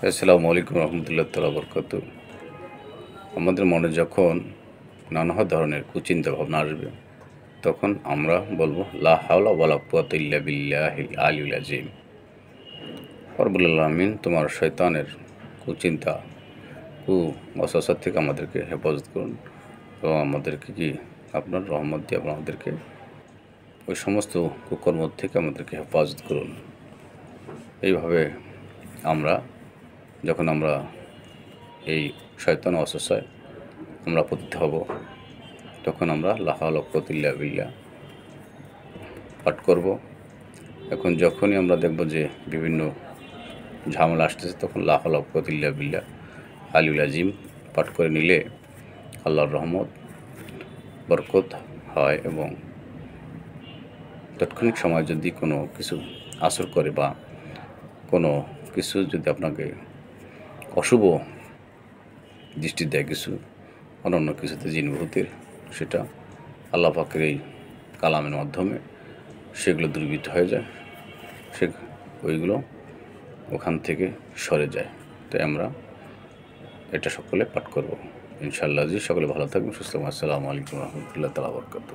আসসালামু আলাইকুম রহমতুল্লাহ তাআলা বরকাতু। আমাদের মনে যখন নানা ধরনের কুচিন্তা ভাবনা আসবে, তখন আমরা বলবো লা হাওলা ওয়ালা কুওয়াতা ইল্লা বিল্লাহিল আলিয়্যিল আযীম। রব্বুল আলামিন তোমার শয়তানের কুচিন্তা, ওয়াসওয়াসা থেকে আমাদেরকে হেফাজত করুন এবং আমাদেরকে আপনার রহমত দিয়ে আমাদেরকে ওই সমস্ত কুকর্ম থেকে আমাদেরকে হেফাজত করুন। এইভাবে আমরা যখন এই শয়তান ওয়াসওয়াসায় আমরা পতিত হব, তখন আমরা লা হাওলা ওয়া কুওয়াতা ইল্লা বিল্লাহ পাঠ করব। এখন যখনই আমরা দেখব যে বিভিন্ন ঝামেলা আসতেছে, তখন লা হাওলা ওয়া কুওয়াতা ইল্লা বিল্লাহ আলিয়্যিল আযীম পাঠ করে নিলে আল্লাহর রহমত বরকত হয় এবং তাৎক্ষণিক সময়ে যদি কোনো কিছু আসর করে বা কোনো কিছু যদি আপনাকে অশুভ দৃষ্টি দেয়, কিছু অনন্য কিছুতে জিনভূতের, সেটা আল্লাহ পাকের এই কালামের মাধ্যমে সেগুলো দূরীভূত হয়ে যায়, ওইগুলো ওখান থেকে সরে যায়। তাই আমরা এটা সকলে পাঠ করব ইনশাআল্লাহ। সকলে ভালো থাকবেন, সুস্থ থাকবেন। আসসালামু আলাইকুম রহমতুল্লাহ তাআলা বরকাতুহু।